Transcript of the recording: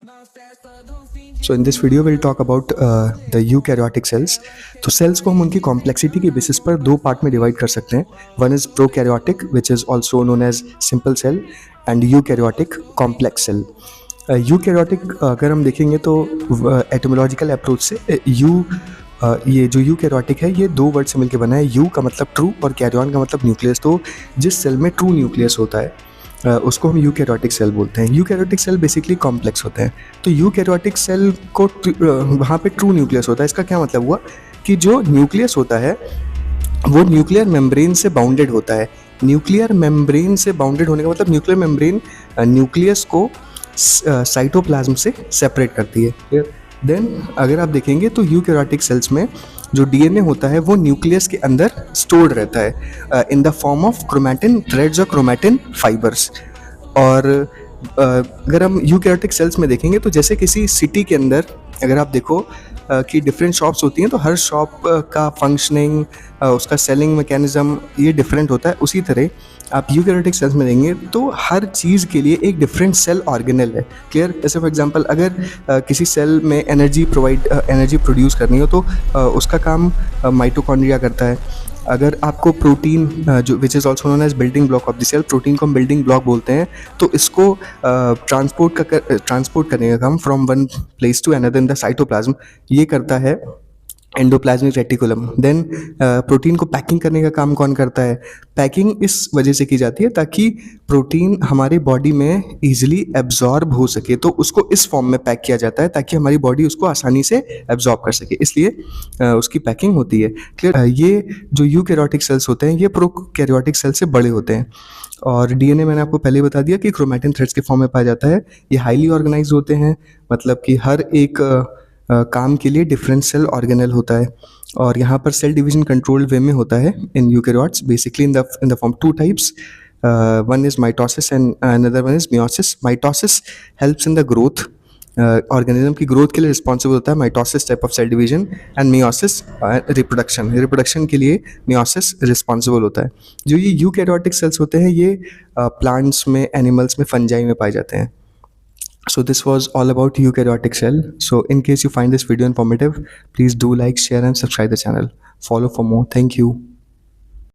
So in this video we'll talk about the eukaryotic cells. तो cells को हम उनकी complexity के basis पर दो part में divide कर सकते हैं. One is prokaryotic, which is also known as simple cell, and eukaryotic complex cell. Eukaryotic अगर हम देखेंगे तो एटोमोलॉजिकल अप्रोच से ये जो यूकैरियोटिक है ये दो वर्ड से मिलकर बना है. यू का मतलब ट्रू और कैरियन का मतलब न्यूक्लियस. तो जिस सेल में ट्रू न्यूक्लियस होता है उसको हम यूकैरियोटिक सेल बोलते हैं. यूकैरियोटिक सेल बेसिकली कॉम्प्लेक्स होते हैं. तो यूकैरियोटिक सेल को वहाँ पे ट्रू न्यूक्लियस होता है. इसका क्या मतलब हुआ कि जो न्यूक्लियस होता है वो न्यूक्लियर मेम्ब्रेन से बाउंडेड होता है. न्यूक्लियर मेम्ब्रेन से बाउंडेड होने का मतलब न्यूक्लियर मेम्ब्रेन न्यूक्लियस को साइटोप्लाज्म से सेपरेट करती है. देन अगर आप देखेंगे तो यूकैरियोटिक सेल्स में जो डीएनए होता है वो न्यूक्लियस के अंदर स्टोर्ड रहता है इन the form of chromatin threads और क्रोमैटिन फाइबर्स. और अगर हम यूकैरियोटिक सेल्स में देखेंगे तो जैसे किसी सिटी के अंदर अगर आप देखो कि डिफरेंट शॉप्स होती हैं तो हर शॉप का फंक्शनिंग उसका सेलिंग मैकेनिज्म ये डिफरेंट होता है. उसी तरह आप यूकैरियोटिक सेल्स में देंगे तो हर चीज़ के लिए एक डिफरेंट सेल ऑर्गेनल है. क्लियर. जैसे फॉर एग्जांपल अगर किसी सेल में एनर्जी प्रोड्यूस करनी हो तो उसका काम माइटोकॉन्ड्रिया करता है. अगर आपको प्रोटीन जो which is also known as building block of the cell, protein को हम बिल्डिंग ब्लॉक बोलते हैं, तो इसको ट्रांसपोर्ट करने का काम from one place to another in the cytoplasm ये करता है एंडोप्लाज्मिक रेटिकुलम. देन प्रोटीन को पैकिंग करने का काम कौन करता है? पैकिंग इस वजह से की जाती है ताकि प्रोटीन हमारी बॉडी में ईजिली एब्जॉर्ब हो सके. तो उसको इस फॉर्म में पैक किया जाता है ताकि हमारी बॉडी उसको आसानी से एब्जॉर्ब कर सके, इसलिए उसकी पैकिंग होती है. क्लियर. ये जो यूकैरियोटिक सेल्स होते हैं ये प्रोकैरियोटिक सेल से बड़े होते हैं. और डीएनए मैंने आपको पहले बता दिया कि क्रोमैटिन थ्रेड्स के फॉर्म में पाया जाता है. ये हाईली ऑर्गेनाइज होते हैं, मतलब कि हर एक काम के लिए डिफरेंट सेल ऑर्गेनल होता है. और यहाँ पर सेल डिवीजन कंट्रोल्ड वे में होता है in eukaryotes. Basically in the form two types. One is mitosis and another one is meiosis. Mitosis helps in the growth, organism की ग्रोथ के लिए रिस्पॉन्सिबल होता है mitosis type of cell division. And meiosis reproduction के लिए meiosis responsible होता है. जो ये यूकैरियोटिक सेल्स होते हैं ये प्लांट्स में, एनिमल्स में, फंजाई में पाए जाते हैं. So this was all about eukaryotic cell. So in case you find this video informative, please do like, share and subscribe the channel. Follow for more. Thank you.